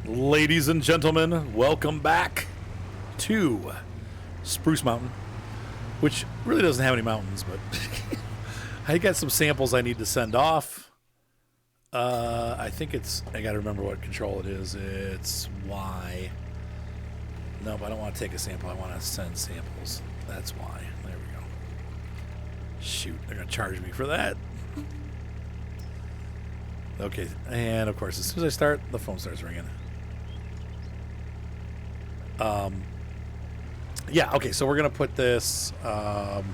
Ladies and gentlemen, welcome back to Spruce Mountain, which really doesn't have any mountains, but I got some samples I need to send off. I think I got to remember what control it is. It's Y. Nope, I don't want to take a sample. I want to send samples. That's why. There we go. Shoot, they're going to charge me for that. Okay, and of course, as soon as I start, the phone starts ringing. Yeah, okay, so we're going to put this, I'm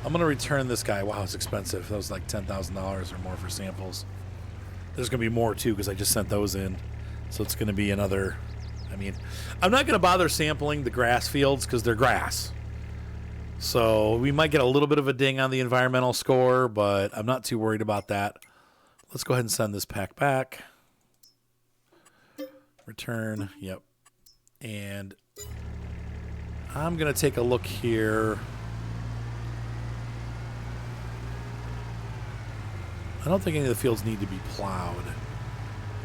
going to return this guy. Wow, it's expensive. That was like $10,000 or more for samples. There's going to be more, too, because I just sent those in. So it's going to be another, I'm not going to bother sampling the grass fields because they're grass. So we might get a little bit of a ding on the environmental score, but I'm not too worried about that. Let's go ahead and send this pack back. Return, yep. And I'm going to take a look here. I don't think any of the fields need to be plowed.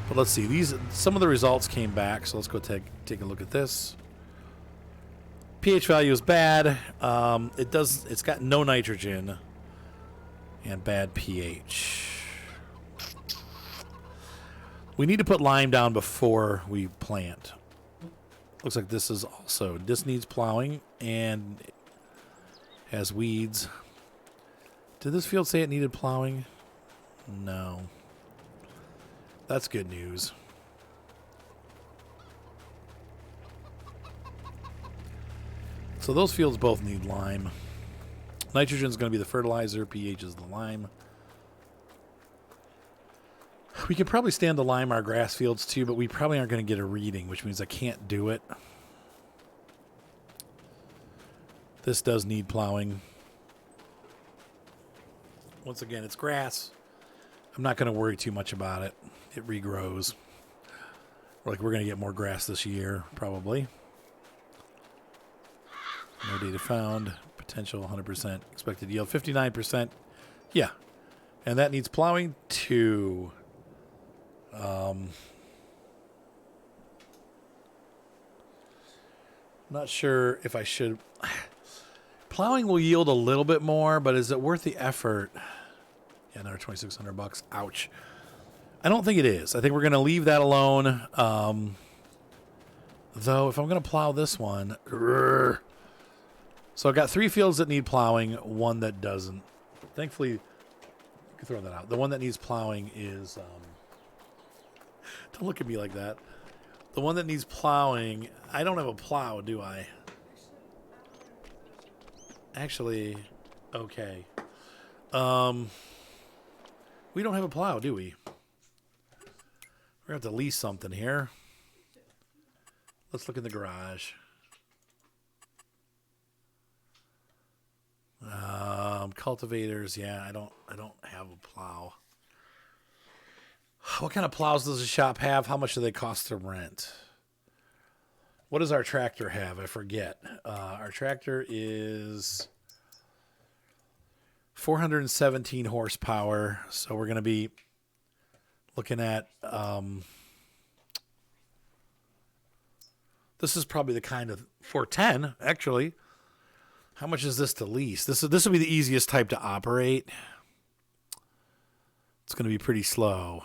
But let's see. Some of the results came back, so let's go take a look at this. pH value is bad. It's got no nitrogen and bad pH. We need to put lime down before we plant. Looks like this needs plowing and has weeds. Did this field say it needed plowing? No. That's good news. So those fields both need lime. Nitrogen is going to be the fertilizer. pH is the lime. We could probably stand to lime our grass fields too, but we probably aren't going to get a reading, which means I can't do it. This does need plowing. Once again, it's grass. I'm not going to worry too much about it. It regrows. We're going to get more grass this year, probably. No data found. Potential 100%. Expected yield 59%. Yeah. And that needs plowing too. Not sure if I should. Plowing will yield a little bit more, but is it worth the effort? Yeah, another $2,600. Ouch. I don't think it is. I think we're going to leave that alone. Though, if I'm going to plow this one. So I've got 3 fields that need plowing, 1 that doesn't. Thankfully, you can throw that out. The one that needs plowing is. Don't look at me like that. The one that needs plowing, I don't have a plow, do I? Actually, okay. We don't have a plow, do we? We're going to have to lease something here. Let's look in the garage. Cultivators, yeah, I don't have a plow. What kind of plows does the shop have? How much do they cost to rent? What does our tractor have? I forget. Our tractor is 417 horsepower. So we're going to be looking at... this is probably the kind of... 410, actually. How much is this to lease? This will be the easiest type to operate. It's going to be pretty slow.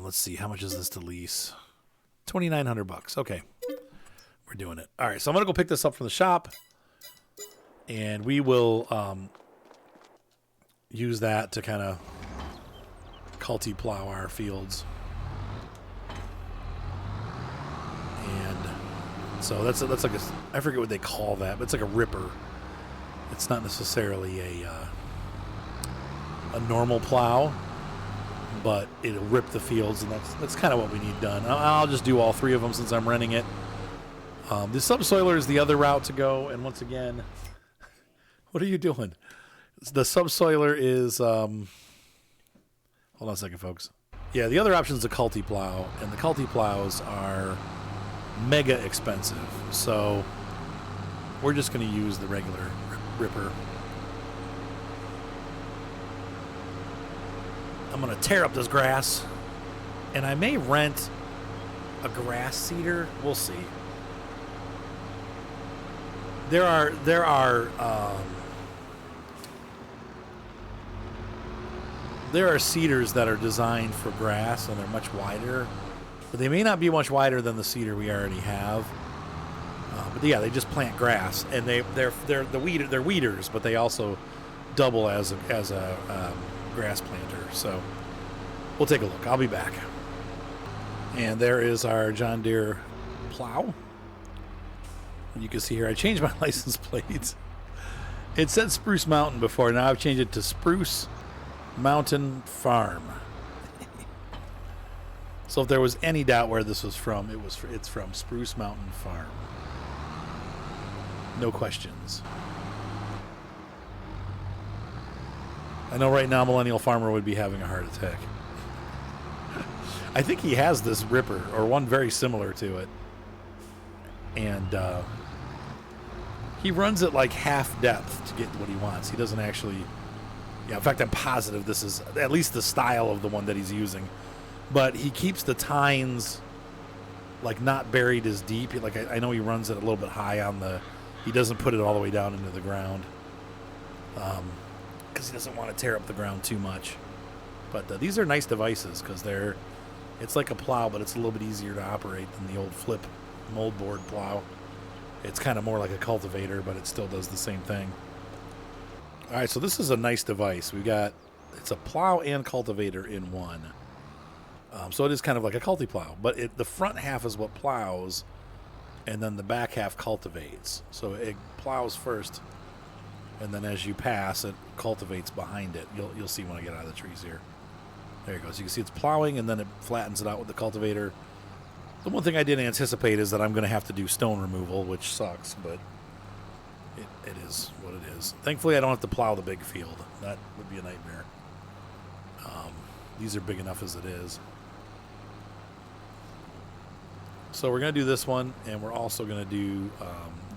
Let's see. How much is this to lease? $2,900. Okay. We're doing it. All right. So I'm going to go pick this up from the shop. And we will use that to kind of plow our fields. And so that's like I forget what they call that, but it's like a ripper. It's not necessarily a normal plow, but it'll rip the fields, and that's kind of what we need done. I'll just do all 3 of them since I'm renting it. The subsoiler is the other route to go, and once again, what are you doing? The subsoiler is, hold on a second, folks. Yeah, the other option is the culti plow, and the culti plows are mega expensive, so we're just going to use the regular ripper. I'm going to tear up this grass. And I may rent a grass seeder. We'll see. There are seeders that are designed for grass, and they're much wider, but they may not be much wider than the seeder we already have. But yeah, they just plant grass, and they're weeders, but they also double as a grass planter. So we'll take a look. I'll be back. And there is our John Deere plow. You can see here, I changed my license plates. It said Spruce Mountain before. Now I've changed it to Spruce Mountain Farm. So if there was any doubt where this was from, it's from Spruce Mountain Farm. No questions. I know right now Millennial Farmer would be having a heart attack. I think he has this ripper, or one very similar to it. And he runs it like half depth to get what he wants. He doesn't actually... Yeah, in fact, I'm positive this is at least the style of the one that he's using. But he keeps the tines like not buried as deep. Like I know he runs it a little bit high on the... He doesn't put it all the way down into the ground. Because he doesn't want to tear up the ground too much. But these are nice devices because they're... It's like a plow, but it's a little bit easier to operate than the old flip moldboard plow. It's kind of more like a cultivator, but it still does the same thing. All right, so this is a nice device. It's a plow and cultivator in one. So it is kind of like a culti-plow, but the front half is what plows, and then the back half cultivates. So it plows first, and then as you pass, it cultivates behind it. You'll see when I get out of the trees here. There it goes. You can see it's plowing, and then it flattens it out with the cultivator. The one thing I didn't anticipate is that I'm going to have to do stone removal, which sucks, but it is what it is. Thankfully, I don't have to plow the big field. That would be a nightmare. These are big enough as it is. So we're going to do this one, and we're also going to do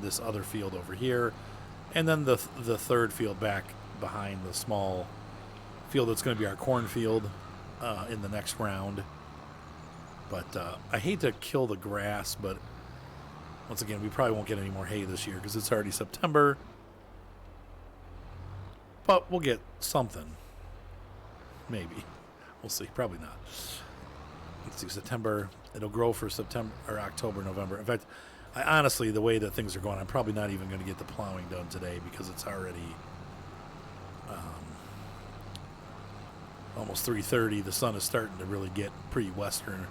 this other field over here, and then the third field back behind the small field that's going to be our cornfield in the next round. But I hate to kill the grass, but once again, we probably won't get any more hay this year because it's already September. But we'll get something. Maybe. We'll see. Probably not. Let's see, September. It'll grow for September or October, November. In fact, I honestly, the way that things are going, I'm probably not even going to get the plowing done today because it's already almost 3:30. The sun is starting to really get pretty western.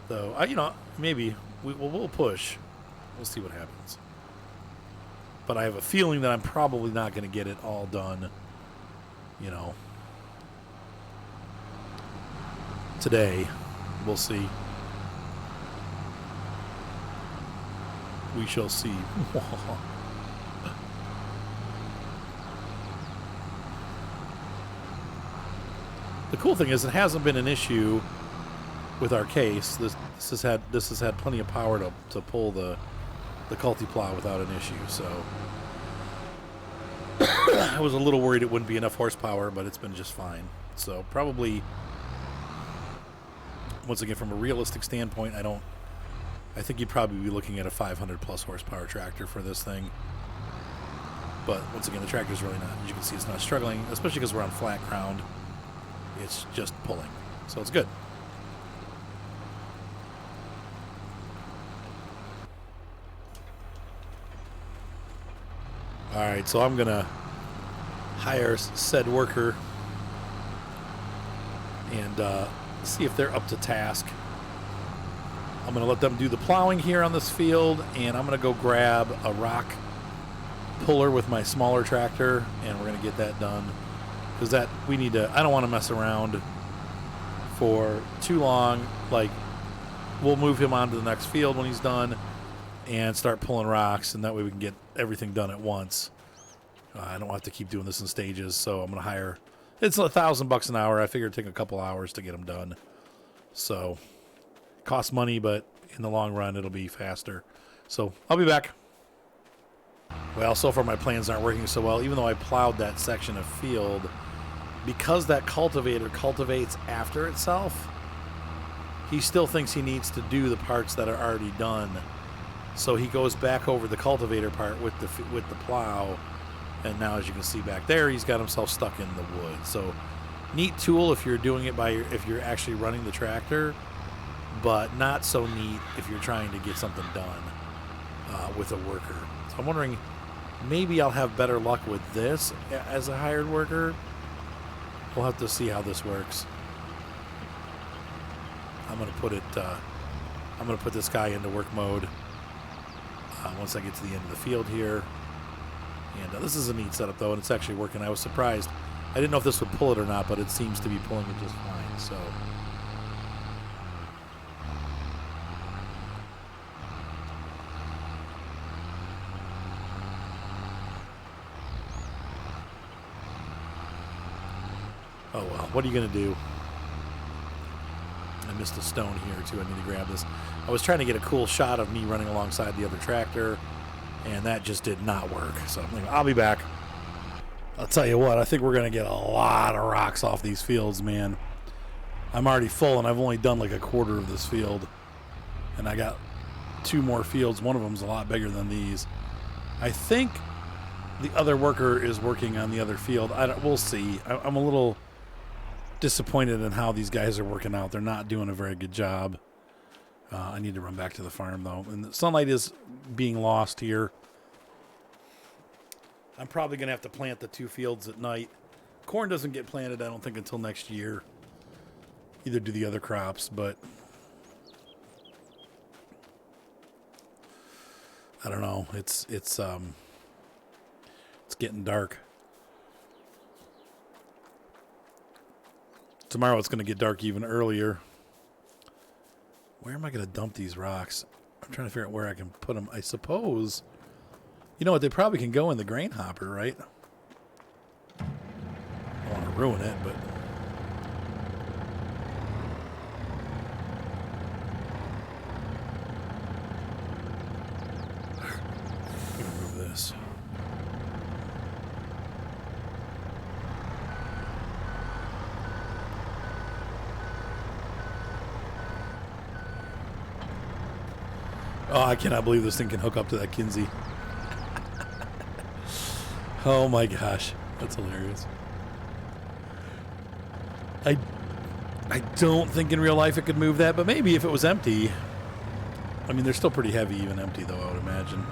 Though, maybe we'll push. We'll see what happens. But I have a feeling that I'm probably not going to get it all done, today. We'll see. We shall see. The cool thing is it hasn't been an issue with our case. This has had plenty of power to pull the culti plow without an issue. So I was a little worried it wouldn't be enough horsepower, but it's been just fine. So probably, once again, from a realistic standpoint, I think you'd probably be looking at a 500 plus horsepower tractor for this thing. But once again, the tractor's really not, as you can see, it's not struggling, especially because we're on flat ground. It's just pulling. So it's good. All right, so I'm going to hire said worker and see if they're up to task. I'm going to let them do the plowing here on this field, and I'm going to go grab a rock puller with my smaller tractor, and we're going to get that done. Because I don't want to mess around for too long. Like, we'll move him on to the next field when he's done and start pulling rocks, and that way we can get everything done at once. I don't have to keep doing this in stages, so I'm going to hire... It's $1,000 an hour. I figure it'd take a couple hours to get them done. So, it costs money, but in the long run, it'll be faster. So, I'll be back. Well, so far my plans aren't working so well. Even though I plowed that section of field, because that cultivator cultivates after itself, he still thinks he needs to do the parts that are already done. So he goes back over the cultivator part with the plow, and now as you can see back there, he's got himself stuck in the wood. So neat tool if you're doing it if you're actually running the tractor, but not so neat if you're trying to get something done with a worker. So I'm wondering, maybe I'll have better luck with this as a hired worker. We'll have to see how this works. I'm gonna put this guy into work mode once I get to the end of the field here. And this is a neat setup though, and it's actually working. I was surprised. I didn't know if this would pull it or not, but it seems to be pulling it just fine. So. Oh well, what are you going to do? I missed a stone here too. I need to grab this. I was trying to get a cool shot of me running alongside the other tractor, and that just did not work. So I'm like, I'll be back. I'll tell you what, I think we're going to get a lot of rocks off these fields, man. I'm already full, and I've only done like a quarter of this field. And I got 2 more fields. One of them's a lot bigger than these. I think the other worker is working on the other field. We'll see. I'm a little disappointed in how these guys are working out. They're not doing a very good job. I need to run back to the farm, though. And the sunlight is being lost here. I'm probably going to have to plant the 2 fields at night. Corn doesn't get planted, I don't think, until next year. Either do the other crops, but I don't know. It's getting dark. Tomorrow it's going to get dark even earlier. Where am I going to dump these rocks? I'm trying to figure out where I can put them. I suppose, you know what, they probably can go in the grain hopper, right? I don't want to ruin it, but move this. Oh, I cannot believe this thing can hook up to that Kinsey. Oh my gosh, that's hilarious. I don't think in real life it could move that, but maybe if it was empty. I mean, they're still pretty heavy even empty, though, I would imagine.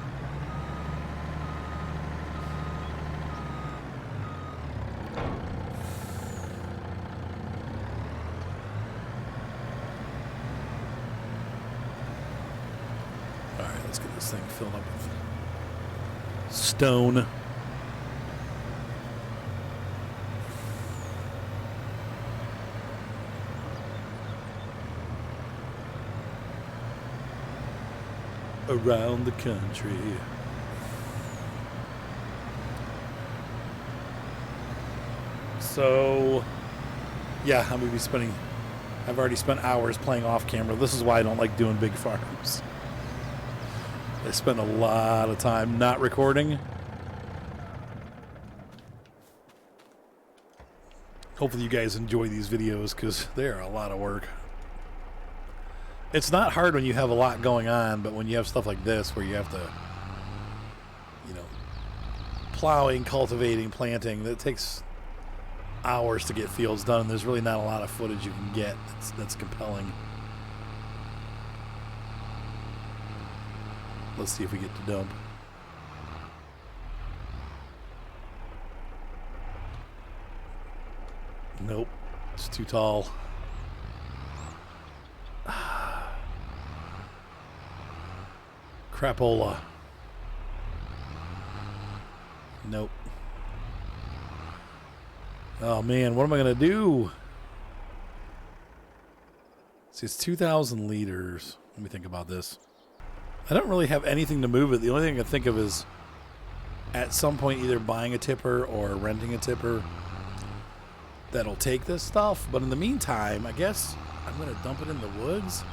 Let's get this thing filled up with stone. Around the country. So, yeah, I'm going to be spending... I've already spent hours playing off camera. This is why I don't like doing big farms. I spend a lot of time not recording. Hopefully you guys enjoy these videos because they're a lot of work. It's not hard when you have a lot going on, but when you have stuff like this where you have to, you know, plowing, cultivating, planting, that takes hours to get fields done. There's really not a lot of footage you can get that's compelling. Let's see if we get to dump. Nope, it's too tall. Crapola. Nope. Oh man, what am I gonna do? See, it's 2,000 liters. Let me think about this. I don't really have anything to move it. The only thing I can think of is at some point either buying a tipper or renting a tipper that'll take this stuff. But in the meantime, I guess I'm going to dump it in the woods.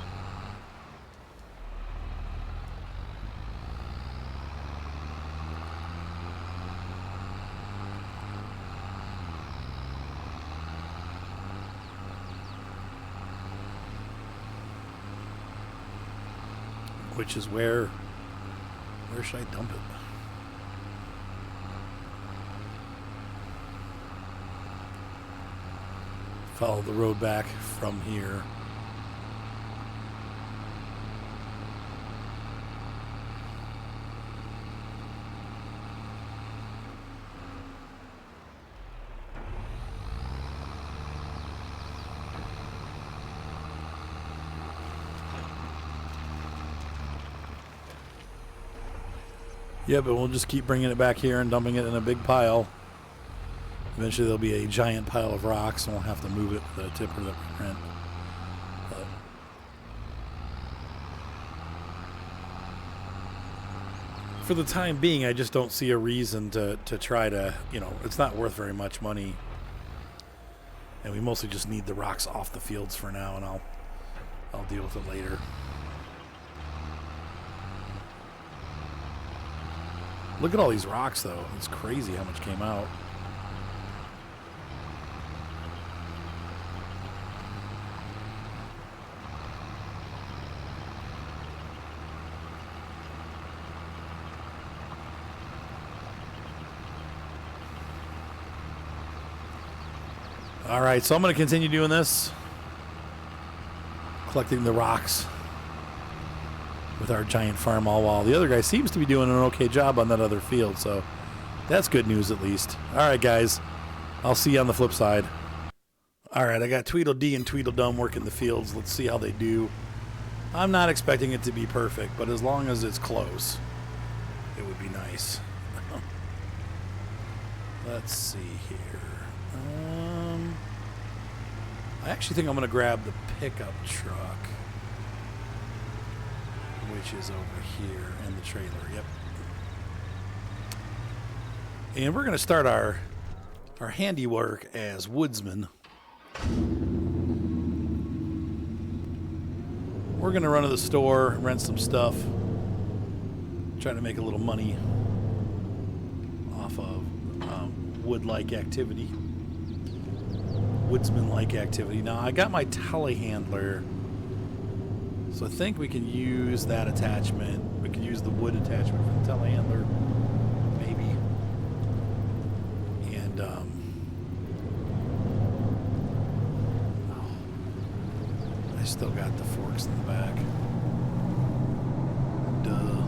which is where should I dump it? Follow the road back from here. Yeah, but we'll just keep bringing it back here and dumping it in a big pile. Eventually there'll be a giant pile of rocks and we'll have to move it to the tipper that we rent. But for the time being, I just don't see a reason to try to, you know, it's not worth very much money. And we mostly just need the rocks off the fields for now, and I'll deal with it later. Look at all these rocks, though. It's crazy how much came out. All right, so I'm going to continue doing this, collecting the rocks with our giant farm all while the other guy seems to be doing an okay job on that other field, so that's good news at least. All right, guys, I'll see you on the flip side. All right, I got Tweedledee and Tweedledum working the fields. Let's see how they do. I'm not expecting it to be perfect, but as long as it's close, it would be nice. Let's see here. I actually think I'm going to grab the pickup truck, which is over here, and the trailer. Yep. And we're going to start our handiwork as woodsmen. We're going to run to the store, rent some stuff, try to make a little money off of wood-like activity. Woodsman-like activity. Now, I got my telehandler, so I think we can use that attachment. We can use the wood attachment for the telehandler, maybe. And, I still got the forks in the back. Duh.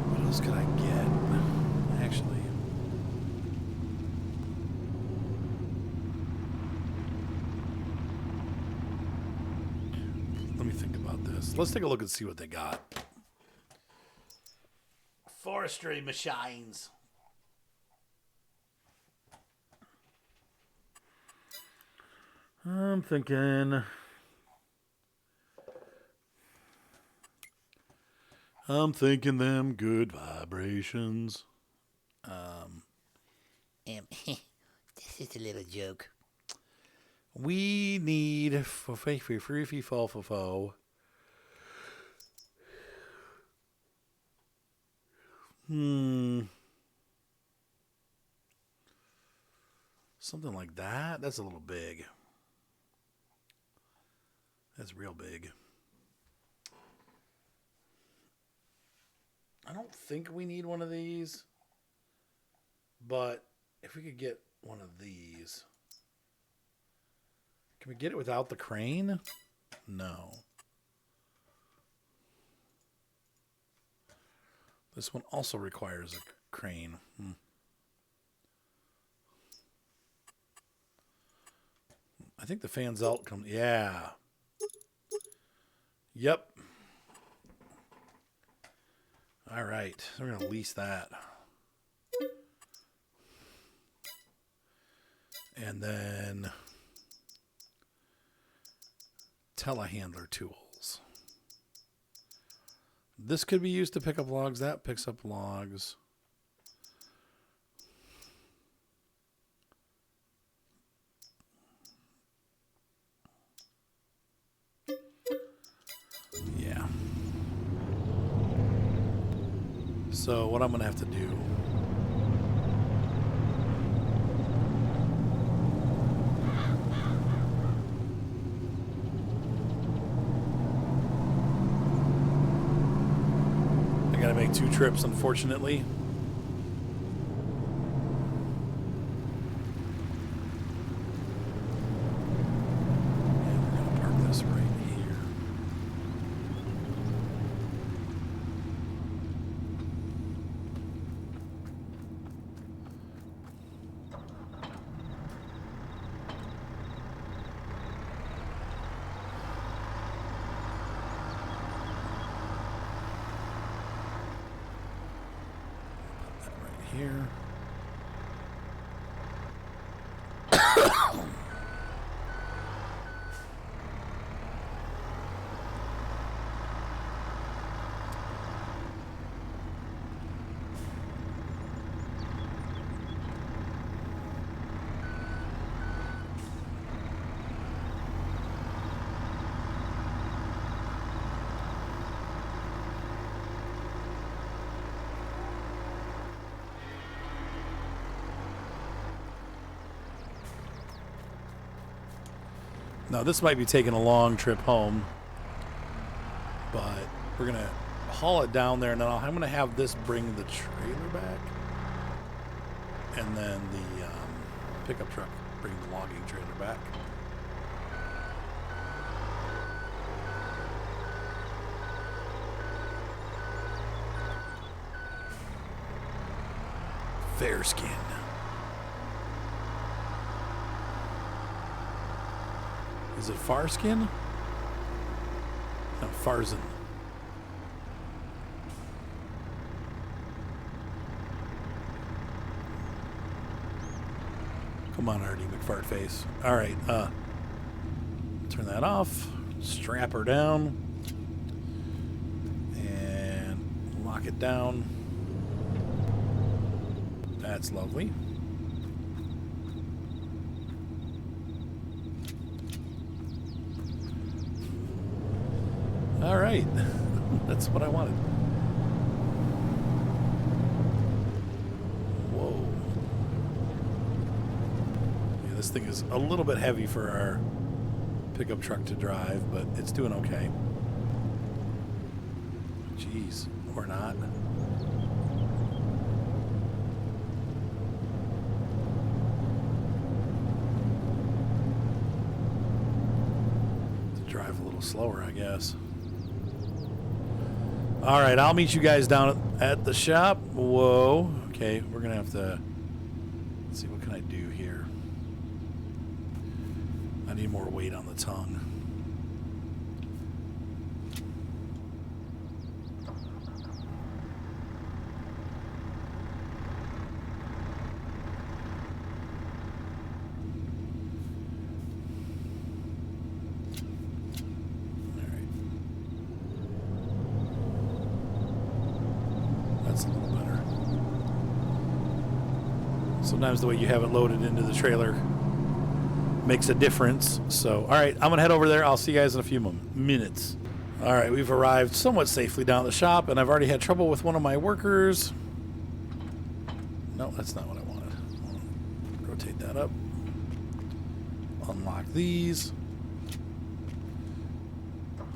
What else could I get? Actually, let me think about this. Let's take a look and see what they got. Forestry machines. I'm thinking them good vibrations. This is a little joke. We need something like that. That's a little big. That's real big. I don't think we need one of these, but if we could get one of these. Can we get it without the crane? No. This one also requires a crane. I think the fans out come. Yeah. Yep. All right. We're going to lease that. And then telehandler tools. This could be used to pick up logs. That picks up logs. Yeah. So what I'm going to have to do 2 trips, unfortunately. And we're going to park this right here. Here. Now, this might be taking a long trip home, but we're going to haul it down there, and then I'm going to have this bring the trailer back, and then the pickup truck bring the logging trailer back. Fair skin. Is it Farskin? No, Farzin. Come on, Artie McFartface. All right, turn that off. Strap her down. And lock it down. That's lovely. All right, that's what I wanted. Whoa. Yeah, this thing is a little bit heavy for our pickup truck to drive, but it's doing okay. Jeez, or not. To drive a little slower, I guess. All right, I'll meet you guys down at the shop. Whoa. Okay, we're going to have to... Let's see, what can I do here? I need more weight on the tongue. That's a little better. Sometimes the way you have it loaded into the trailer makes a difference. So, all right, I'm going to head over there. I'll see you guys in a few minutes. All right, we've arrived somewhat safely down at the shop, and I've already had trouble with one of my workers. No, that's not what I wanted. Rotate that up. Unlock these.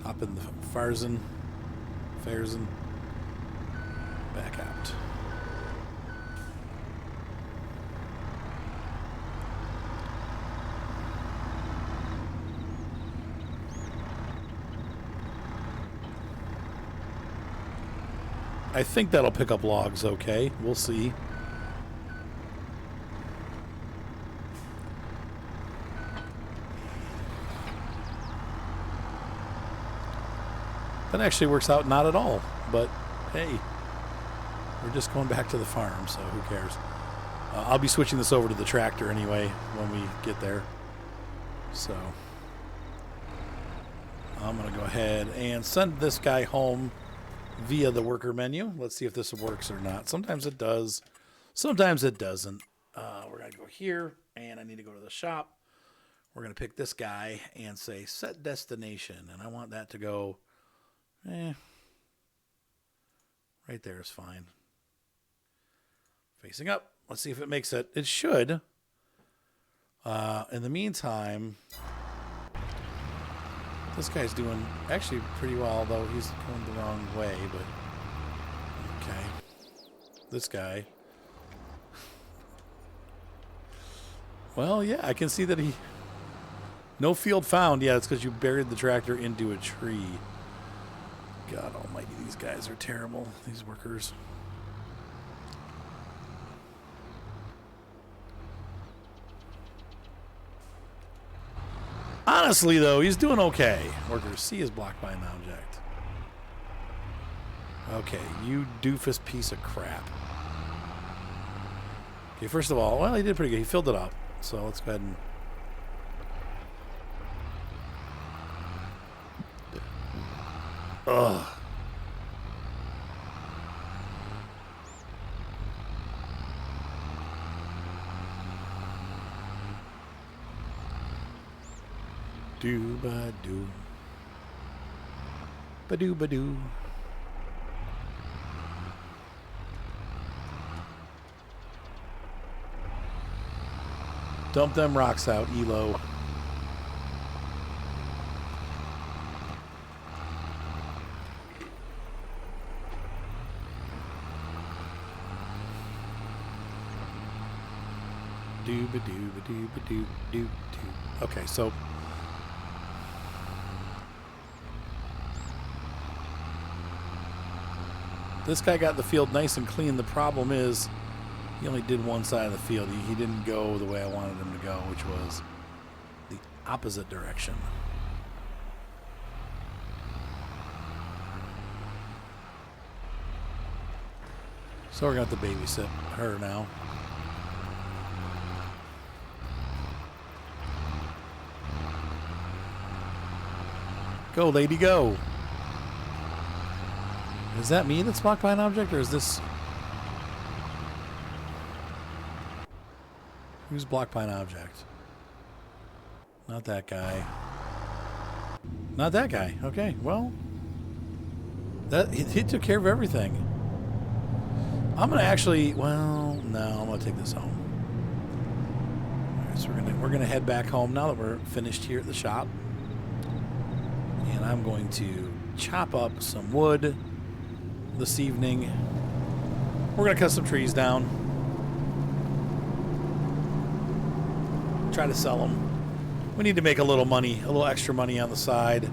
Hop in the Farzin. Back out. I think that'll pick up logs okay. We'll see. That actually works out not at all, but hey. We're just going back to the farm, so who cares? I'll be switching this over to the tractor anyway when we get there. So I'm going to go ahead and send this guy home via the worker menu. Let's see if this works or not. Sometimes it does. Sometimes it doesn't. We're going to go here, and I need to go to the shop. We're going to pick this guy and say set destination, and I want that to go right there is fine. Facing up. Let's see if it makes it. It should. In the meantime, this guy's doing actually pretty well, though he's going the wrong way. But Okay. This guy. Well, yeah, I can see that he... No field found. Yeah, it's because you buried the tractor into a tree. God almighty, these guys are terrible, these workers. Honestly, though, he's doing okay. Worker C is blocked by an object. Okay, you doofus piece of crap. Okay, first of all, well, he did pretty good. He filled it up. So let's go ahead and... Ugh. Do ba do. Ba do ba do. Dump them rocks out, Elo. Do ba do ba do ba do do do. Okay, so this guy got the field nice and clean. The problem is he only did one side of the field. He didn't go the way I wanted him to go, which was the opposite direction. So we're going to have to babysit her now. Go, lady, go. Is that me that's blocked by an object, or is this... Who's blocked by an object? Not that guy. Not that guy. Okay, well... That he took care of everything. I'm going to actually... Well, no, I'm going to take this home. Alright, so we're gonna head back home now that we're finished here at the shop. And I'm going to chop up some wood this evening. We're going to cut some trees down. Try to sell them. We need to make a little money, a little extra money on the side.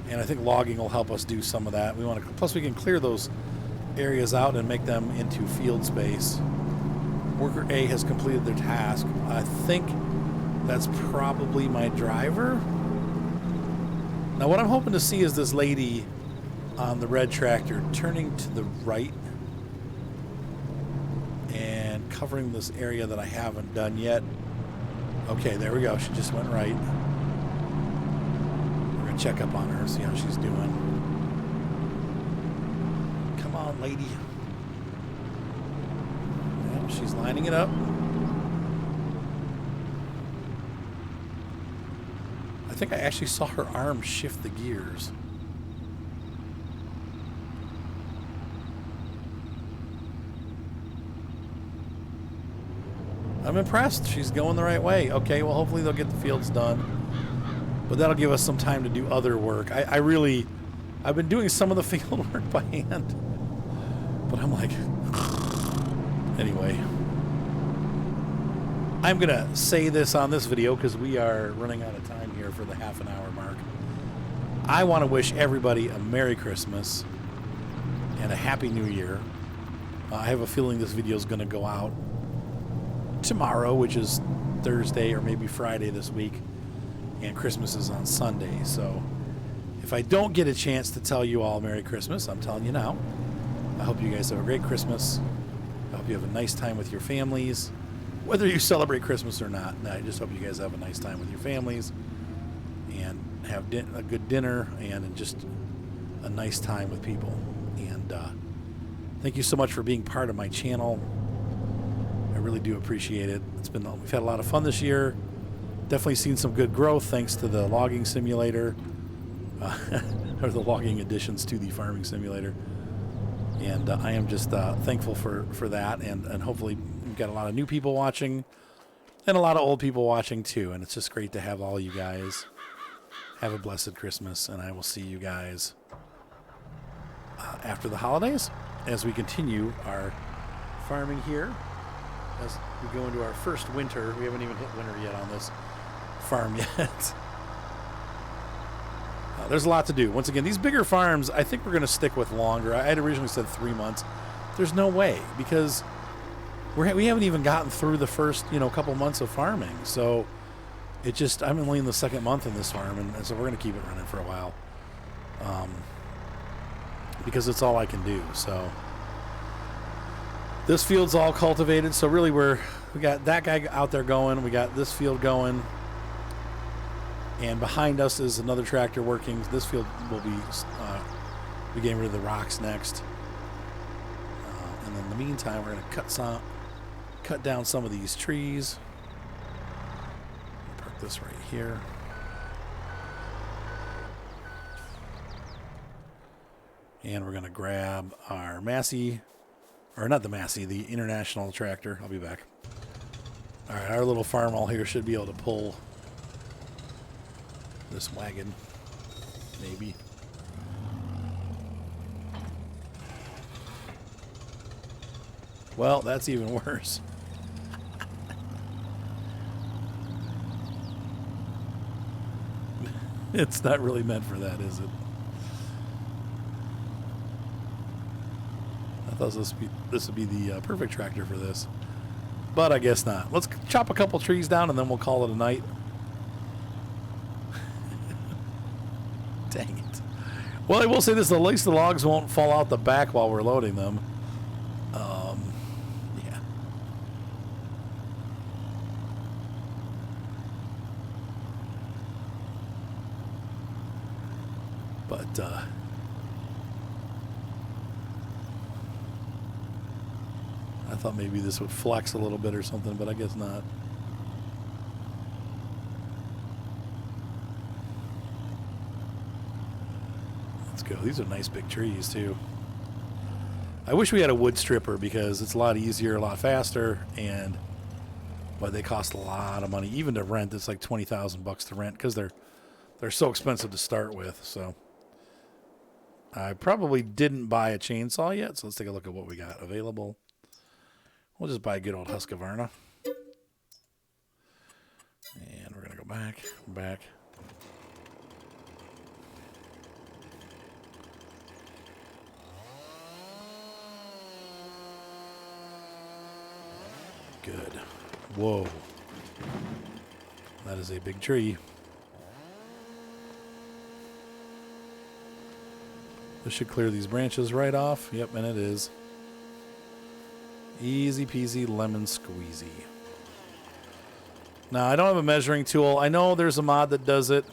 And I think logging will help us do some of that. We want to, plus we can clear those areas out and make them into field space. Worker A has completed their task. I think that's probably my driver. Now what I'm hoping to see is this lady on the red tractor turning to the right and covering this area that I haven't done yet. Okay, there we go. She just went right. We're going to check up on her, see how she's doing. Come on, lady. Yep, she's lining it up. I think I actually saw her arm shift the gears. I'm impressed. She's going the right way. Okay, well, hopefully they'll get the fields done. But that'll give us some time to do other work. I've been doing some of the field work by hand. But I'm like... Anyway. I'm going to say this on this video because we are running out of time here for the half-an-hour mark. I want to wish everybody a Merry Christmas and a Happy New Year. I have a feeling this video is going to go out tomorrow, which is Thursday or maybe Friday this week, and Christmas is on Sunday. So if I don't get a chance to tell you all Merry Christmas, I'm telling you now. I hope you guys have a great Christmas. I hope you have a nice time with your families, whether you celebrate Christmas or not. I just hope you guys have a nice time with your families and have a good dinner and just a nice time with people. And thank you so much for being part of my channel. I really do appreciate it. We've had a lot of fun this year. Definitely seen some good growth thanks to the logging simulator, or the logging additions to the farming simulator. And I am just thankful for that. And hopefully we've got a lot of new people watching and a lot of old people watching too. And it's just great to have all you guys. Have a blessed Christmas, and I will see you guys after the holidays. as we continue our farming here, as we go into our first winter. We haven't even hit winter yet on this farm yet. There's a lot to do. Once again, these bigger farms, I think we're going to stick with longer. I had originally said 3 months. There's no way, because we haven't even gotten through the first, couple months of farming. So I'm only in the second month in this farm, and so we're going to keep it running for a while, because it's all I can do. So this field's all cultivated. So really, we got that guy out there going. We got this field going. And behind us is another tractor working. This field will be getting rid of the rocks next. And in the meantime, we're going to cut down some of these trees. Park this right here. And we're going to grab our Massey, or not the Massey, the International tractor. I'll be back. All right, our little farm all here should be able to pull this wagon, maybe. Well, that's even worse. It's not really meant for that, is it? I thought this would be the perfect tractor for this, but I guess not. Let's chop a couple trees down and then we'll call it a night. Dang it. Well, I will say this, at least the logs won't fall out the back while we're loading them. Yeah. But, I thought maybe this would flex a little bit or something, but I guess not. Go. These are nice big trees too. I wish we had a wood stripper because it's a lot easier, a lot faster, but they cost a lot of money. Even to rent, it's like $20,000 to rent because they're so expensive to start with. So I probably didn't buy a chainsaw yet. So let's take a look at what we got available. We'll just buy a good old Husqvarna, and we're gonna go back. Good. Whoa. That is a big tree. This should clear these branches right off. Yep, and it is. Easy peasy lemon squeezy. Now, I don't have a measuring tool. I know there's a mod that does it.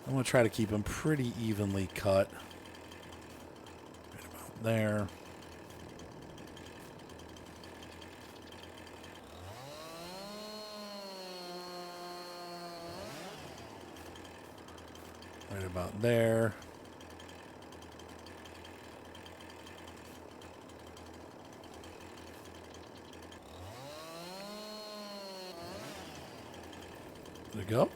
I'm going to try to keep them pretty evenly cut. Right about there. Right about there. There we go.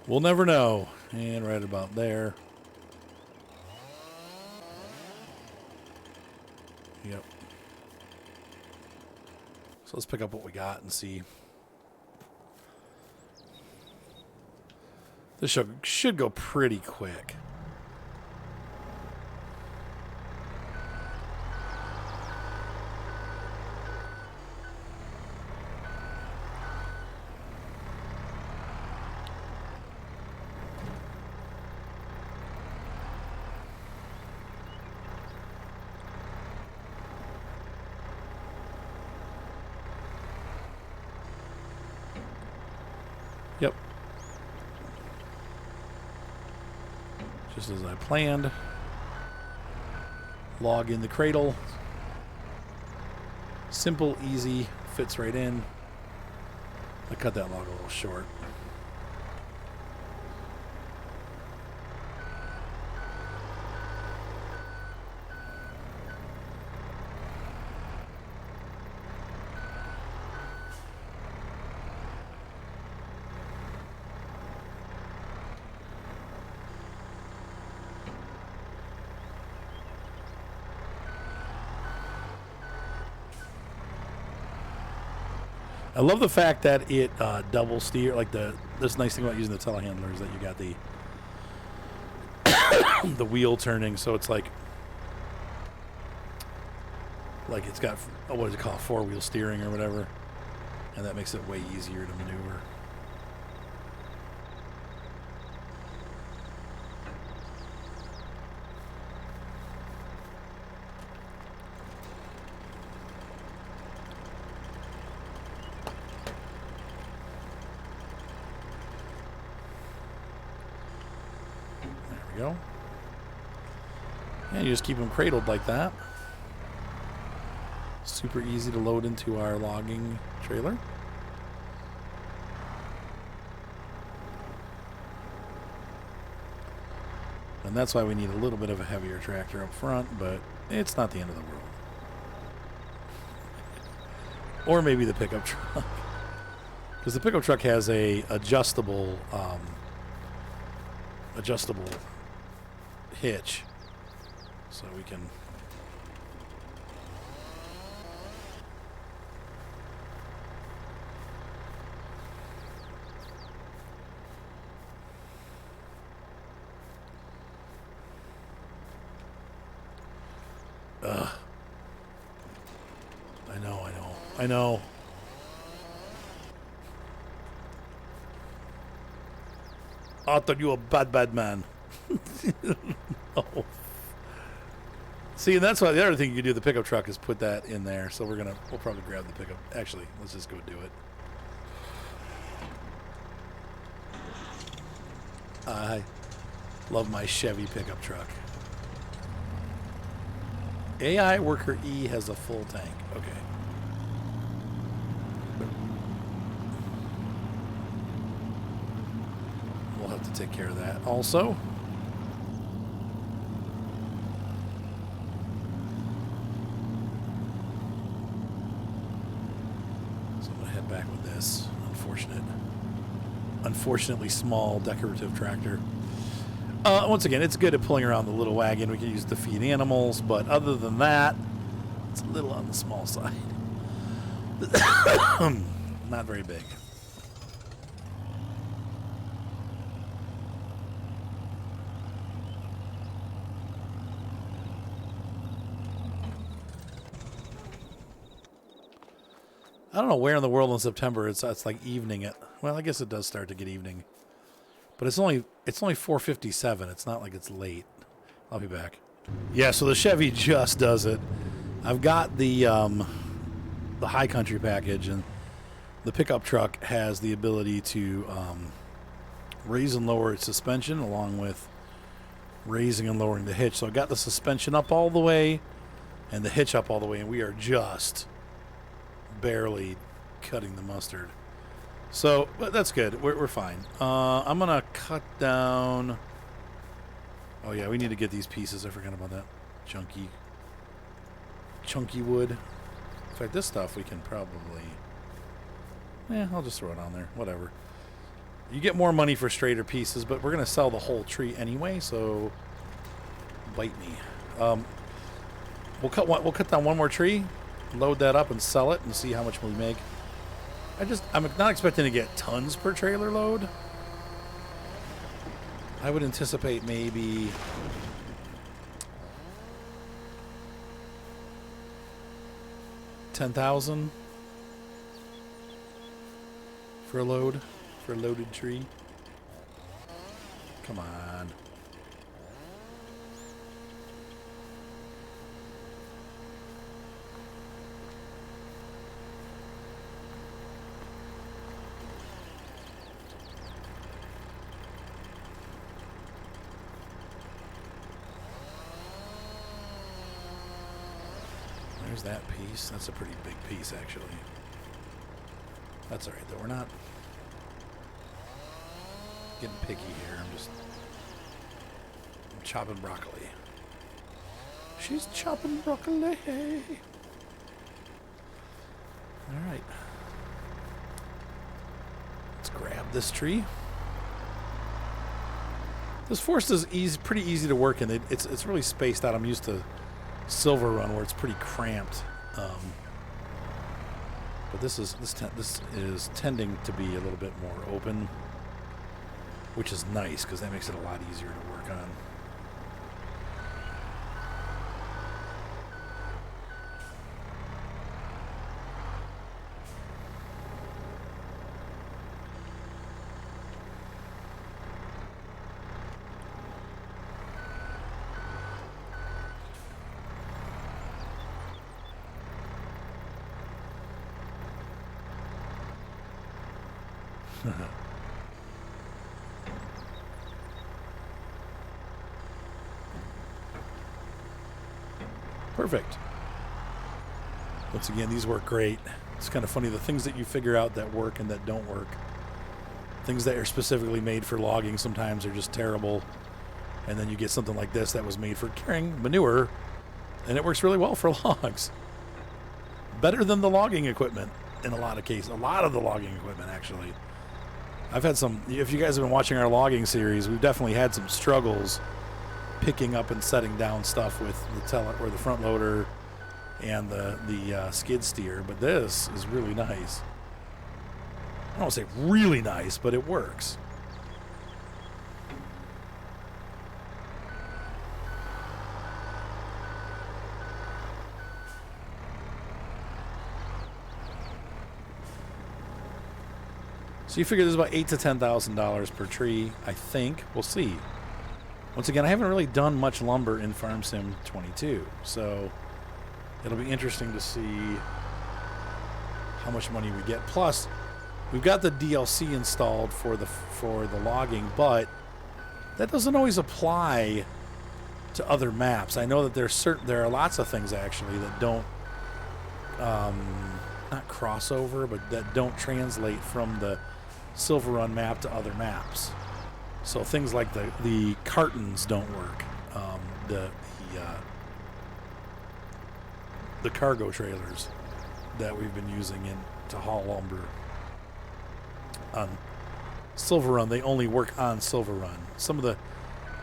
We'll never know. And right about there. Yep. So let's pick up what we got and see. This should go pretty quick. Yep. Just as I planned. Log in the cradle. Simple, easy, fits right in. I cut that log a little short. I love the fact that it double steer. Like this nice thing about using the telehandler is that you got the wheel turning, so it's like it's got what is it called, 4-wheel steering or whatever, and that makes it way easier to maneuver. Go. And you just keep them cradled like that. Super easy to load into our logging trailer. And that's why we need a little bit of a heavier tractor up front, but it's not the end of the world. Or maybe the pickup truck. Because the pickup truck has a adjustable hitch, so we can I know. I thought you were a bad man. Oh. See, and that's why the other thing you can do with the pickup truck is put that in there. So we'll probably grab the pickup. Actually, let's just go do it. I love my Chevy pickup truck. AI Worker E has a full tank. Okay. We'll have to take care of that also. So I'm going to head back with this unfortunately small decorative tractor. Once again, it's good at pulling around the little wagon. We can use it to feed animals, but other than that, it's a little on the small side. Not very big. I don't know where in the world in September it's like evening at. Well, I guess it does start to get evening, but it's only 4:57. It's not like it's late. I'll be back. Yeah, so the Chevy just does it. I've got the high country package, and the pickup truck has the ability to raise and lower its suspension along with raising and lowering the hitch. So I got the suspension up all the way and the hitch up all the way, and we are just barely cutting the mustard. So, but that's good. We're fine. I'm going to cut down... Oh, yeah, we need to get these pieces. I forgot about that. Chunky wood. In fact, this stuff we can probably... I'll just throw it on there. Whatever. You get more money for straighter pieces, but we're going to sell the whole tree anyway, so... Bite me. We'll cut down one more tree, load that up and sell it, and see how much we make. I'm not expecting to get tons per trailer load. I would anticipate maybe 10,000 for a load, for a loaded tree. Come on. There's that piece. That's a pretty big piece, actually. That's all right, though. We're not getting picky here. I'm chopping broccoli. She's chopping broccoli. All right. Let's grab this tree. This forest is pretty easy to work in. It's really spaced out. I'm used to Silver Run, where it's pretty cramped. But this is tending to be a little bit more open, which is nice because that makes it a lot easier to work on. Perfect. Once again, these work great. It's kind of funny, the things that you figure out that work and that don't work. Things that are specifically made for logging sometimes are just terrible. And then you get something like this that was made for carrying manure, and it works really well for logs. Better than the logging equipment in a lot of cases. A lot of the logging equipment, actually. I've had some, if you guys have been watching our logging series, we've definitely had some struggles picking up and setting down stuff with the front loader and the skid steer, but this is really nice. I don't want to say really nice, but it works. So you figure there's about $8,000 to $10,000 per tree, I think. We'll see. Once again, I haven't really done much lumber in Farm Sim 22, so it'll be interesting to see how much money we get. Plus, we've got the DLC installed for the logging, but that doesn't always apply to other maps. I know that there are lots of things actually that don't not crossover, but that don't translate from the Silver Run map to other maps. So things like the cartons don't work. The cargo trailers that we've been using to haul lumber on Silver Run, they only work on Silver Run. Some of the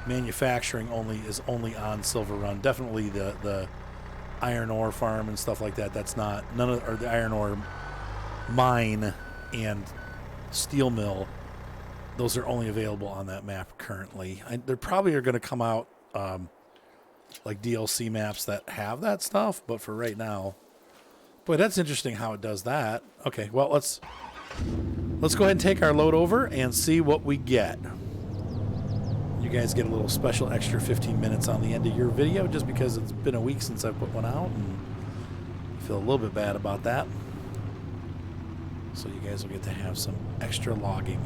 manufacturing is only on Silver Run. Definitely the iron ore farm and stuff like that. That's not or the iron ore mine and steel mill. Those are only available on that map currently. There probably are going to come out like DLC maps that have that stuff, but for right now, boy, that's interesting how it does that. Okay, well let's go ahead and take our load over and see what we get. You guys get a little special extra 15 minutes on the end of your video just because it's been a week since I put one out, and I feel a little bit bad about that. So you guys will get to have some extra logging.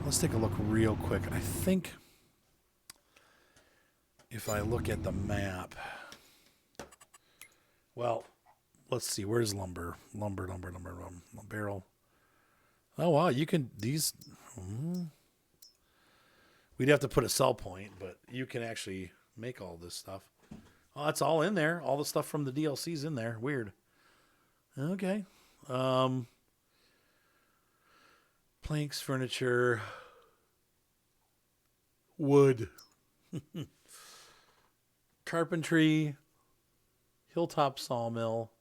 Let's take a look real quick. I think if I look at the map, well, let's see. Where's lumber? Lumber, barrel. Oh, wow. You can, we'd have to put a sell point, but you can actually make all this stuff. Oh, it's all in there. All the stuff from the DLC's in there. Weird. Okay. Planks, furniture, wood, carpentry, hilltop sawmill,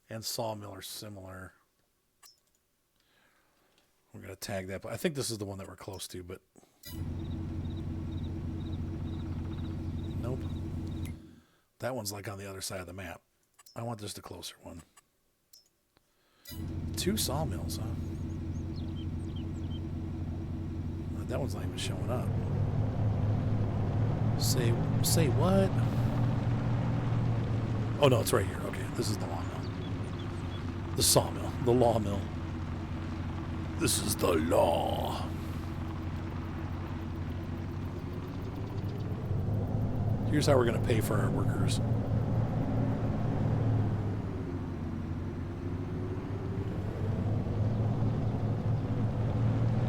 and sawmill are similar. We're going to tag that, but I think this is the one that we're close to, but nope. That one's like on the other side of the map. I want just a closer one. 2 sawmills, huh? That one's not even showing up. Say what? Oh no, it's right here. Okay, this is the lawmill. The sawmill. The lawmill. This is the law. Here's how we're going to pay for our workers.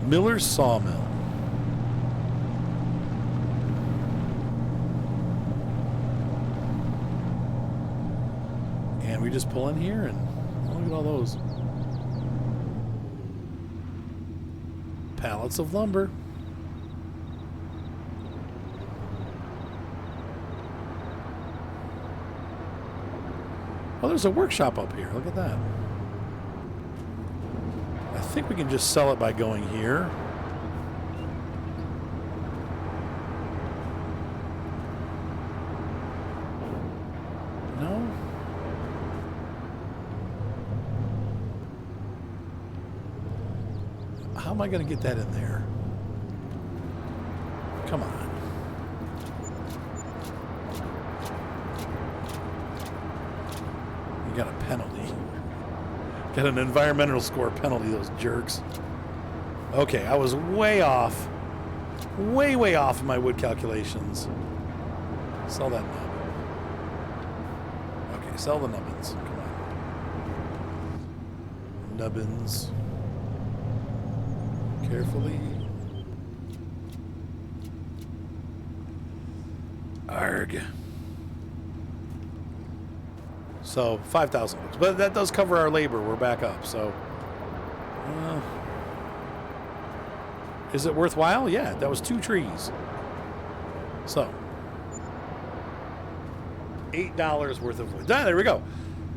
Miller's Sawmill. And we just pull in here and look at all those pallets of lumber. Oh, there's a workshop up here. Look at that. I think we can just sell it by going here. No? How am I going to get that in there? Come on. You got a penalty. Got an environmental score penalty, those jerks. Okay, I was way off. Way off in my wood calculations. Sell that nub. Okay, sell the nubbins. Come on. Nubbins. Carefully. Arg. So 5,000 bucks, but that does cover our labor. We're back up. So, is it worthwhile? Yeah, that was 2 trees. So, $8 worth of wood. Ah, there we go.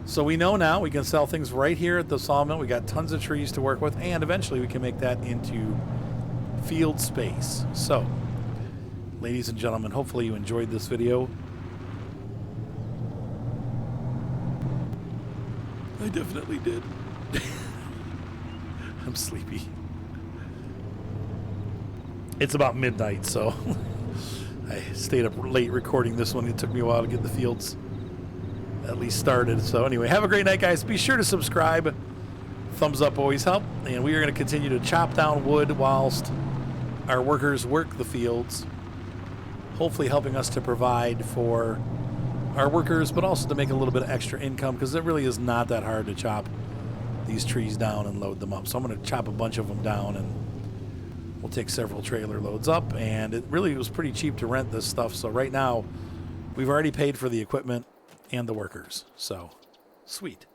So we know now we can sell things right here at the sawmill. We got tons of trees to work with, and eventually we can make that into field space. So, ladies and gentlemen, hopefully you enjoyed this video. I definitely did. I'm sleepy. It's about midnight, so I stayed up late recording this one. It took me a while to get the fields at least started. So anyway, have a great night, guys. Be sure to subscribe. Thumbs up always help. And we are going to continue to chop down wood whilst our workers work the fields, hopefully helping us to provide for our workers, but also to make a little bit of extra income, because it really is not that hard to chop these trees down and load them up. So I'm going to chop a bunch of them down, and we'll take several trailer loads up. And it really was pretty cheap to rent this stuff. So right now we've already paid for the equipment and the workers. So sweet.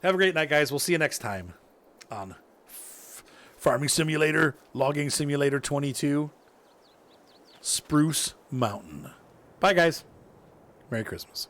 Have a great night, guys. We'll see you next time on Farming Simulator, Logging Simulator 22, Spruce Mountain. Bye, guys. Merry Christmas.